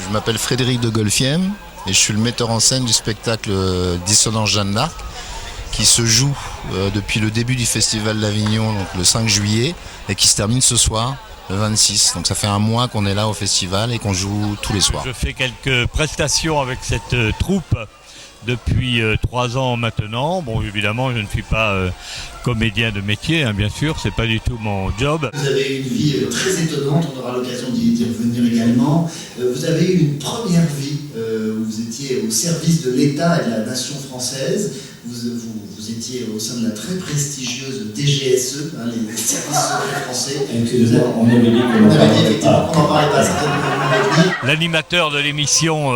Je m'appelle Frédéric de Golfiem et je suis le metteur en scène du spectacle Dissonance Jeanne d'Arc qui se joue depuis le début du Festival d'Avignon, donc le 5 juillet, et qui se termine ce soir, le 26. Donc ça fait un mois qu'on est là au festival et qu'on joue tous les soirs. Je fais quelques prestations avec cette troupe depuis 3 ans maintenant. Bon, évidemment, je ne suis pas comédien de métier, hein, bien sûr, c'est pas du tout mon job. Vous avez une vie très étonnante, on aura l'occasion d'y revenir également. Vous avez eu une première vie où vous étiez au service de l'État et de la nation française. Vous étiez au sein de la très prestigieuse DGSE, hein, les services secrets français. Excusez-moi, on avait dit qu'on n'en parlait pas. L'animateur de l'émission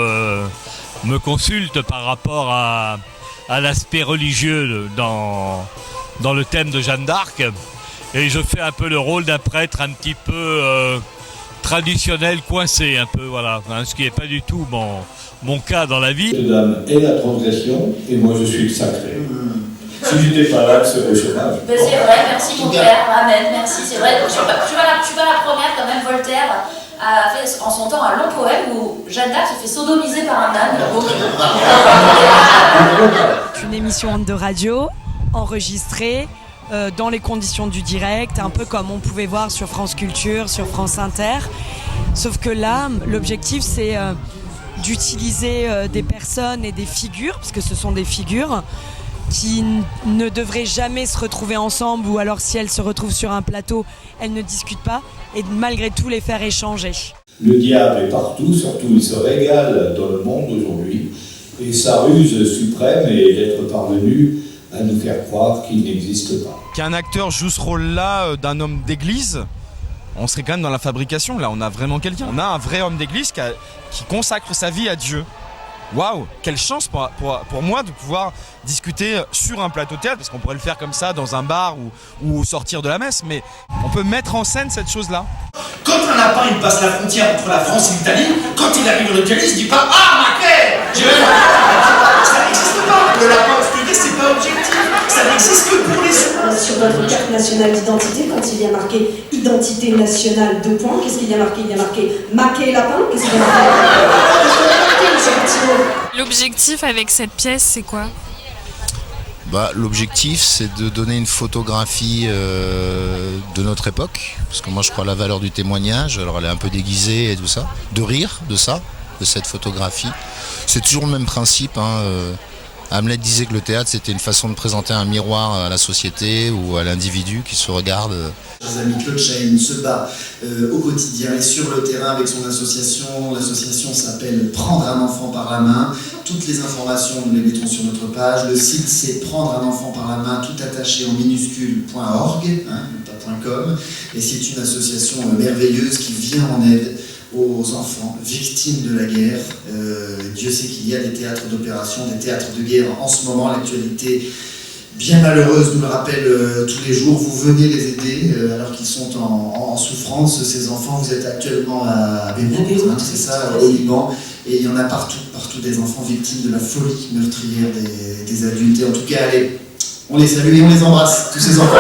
me consulte par rapport à l'aspect religieux dans le thème de Jeanne d'Arc. Et je fais un peu le rôle d'un prêtre un petit peu traditionnel, coincé un peu, voilà. Hein, ce qui n'est pas du tout mon cas dans la vie. Cette dame est la transgression et moi je suis le sacré. Si j'étais pas là, je serais au chômage. Ben c'est vrai, merci mon père, amen, merci, c'est vrai. Je suis pas la première quand même, Voltaire a fait en son temps un long poème où Jeanne d'Arc se fait sodomiser par un âne. Une émission de radio enregistrée dans les conditions du direct, un peu comme on pouvait voir sur France Culture, sur France Inter. Sauf que là, l'objectif c'est d'utiliser des personnes et des figures, parce que ce sont des figures qui ne devraient jamais se retrouver ensemble, ou alors si elles se retrouvent sur un plateau, elles ne discutent pas, et malgré tout les faire échanger. Le diable est partout, surtout il se régale dans le monde aujourd'hui, et sa ruse suprême est d'être parvenu à nous faire croire qu'il n'existe pas. Qu'un acteur joue ce rôle-là d'un homme d'église, on serait quand même dans la fabrication. Là, on a vraiment quelqu'un. On a un vrai homme d'église qui consacre sa vie à Dieu. Waouh, quelle chance pour moi de pouvoir discuter sur un plateau de théâtre, parce qu'on pourrait le faire comme ça dans un bar ou sortir de la messe, mais on peut mettre en scène cette chose-là. Quand un lapin il passe la frontière entre la France et l'Italie, quand il arrive en Italie, il se dit pas « Ah, Maquet !» Ça n'existe pas. Le lapin obscuré, c'est pas objectif. Ça n'existe que pour les autres. Sur notre carte nationale d'identité, quand il y a marqué « Identité nationale, 2 points », qu'est-ce qu'il y a marqué ? Il y a marqué « Maquet lapin », qu'est-ce qu'il y a marqué ? L'objectif avec cette pièce, c'est quoi ? L'objectif, c'est de donner une photographie de notre époque, parce que moi je crois à la valeur du témoignage, alors elle est un peu déguisée et tout ça, de rire de ça, de cette photographie. C'est toujours le même principe, hein. Hamlet disait que le théâtre c'était une façon de présenter un miroir à la société ou à l'individu qui se regarde. Chers amis, Claude Chahine se bat au quotidien et sur le terrain avec son association. L'association s'appelle Prendre un enfant par la main. Toutes les informations, nous les mettons sur notre page. Le site c'est prendre un enfant par la main, tout attaché en minuscule.org, hein, pas .com. Et c'est une association merveilleuse qui vient en aide aux enfants victimes de la guerre. Dieu sait qu'il y a des théâtres d'opération, des théâtres de guerre en ce moment. L'actualité bien malheureuse nous le rappelle tous les jours. Vous venez les aider alors qu'ils sont en souffrance. Ces enfants, vous êtes actuellement à Beyrouth, hein, c'est ça, au Liban. Et il y en a partout des enfants victimes de la folie meurtrière des adultes. Et en tout cas, allez, on les salue et on les embrasse, tous ces enfants.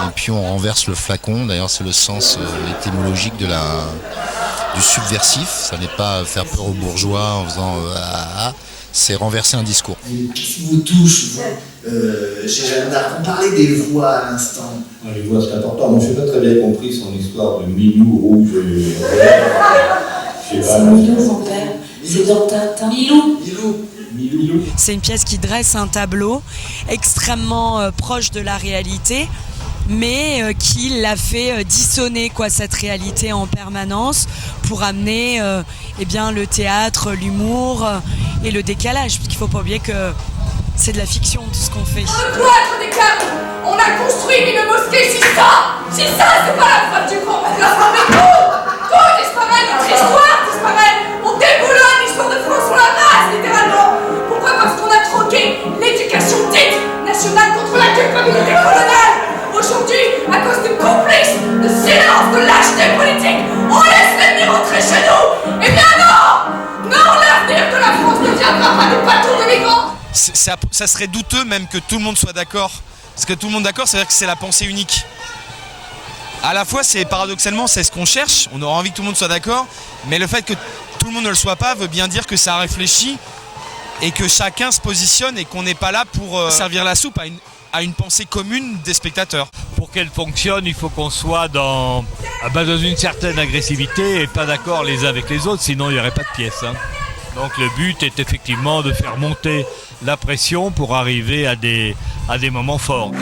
Et puis on renverse le flacon, d'ailleurs c'est le sens étymologique du subversif, ça n'est pas faire peur aux bourgeois en faisant c'est renverser un discours. Qu'est-ce qui vous touche, vous, chez Jeanne d'Arc? On parlait des voix à l'instant. Les voix c'est important, moi je n'ai pas très bien compris son histoire de Milou rouge et c'est Milou, mon père, c'est dans Tintin. Milou. C'est une pièce qui dresse un tableau extrêmement proche de la réalité, mais qui l'a fait dissonner cette réalité en permanence pour amener le théâtre, l'humour et le décalage, parce qu'il ne faut pas oublier que c'est de la fiction tout ce qu'on fait. Le cloître des Caves, on a construit une mosquée, c'est ça, c'est pas la faute du grand matin, mais tout disparaît, notre histoire disparaît, on déboulonne l'histoire de France sur la race, littéralement. Pourquoi ? Parce qu'on a troqué l'éducation dite nationale contre la culpabilité coloniale. Aujourd'hui, à cause de complices, de silence, de lâcheté politique, on laisse l'ennemi rentrer chez nous. Eh bien non, l'avenir de la France ne viendra pas des bateaux de migrants. Ça serait douteux même que tout le monde soit d'accord. Parce que tout le monde d'accord, ça veut dire que c'est la pensée unique. À la fois, c'est paradoxalement, c'est ce qu'on cherche. On aura envie que tout le monde soit d'accord, mais le fait que tout le monde ne le soit pas veut bien dire que ça réfléchit et que chacun se positionne et qu'on n'est pas là pour servir la soupe à une pensée commune des spectateurs. Pour qu'elle fonctionne, il faut qu'on soit dans une certaine agressivité et pas d'accord les uns avec les autres, sinon il n'y aurait pas de pièce. Donc le but est effectivement de faire monter la pression pour arriver à des moments forts.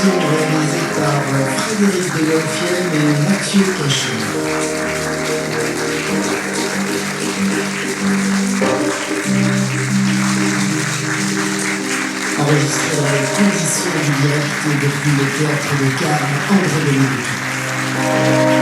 Réalisée par Frédéric Delorfiel et Mathieu Cachet. Enregistré dans les conditions du direct depuis le théâtre de Cannes, André Benedetto.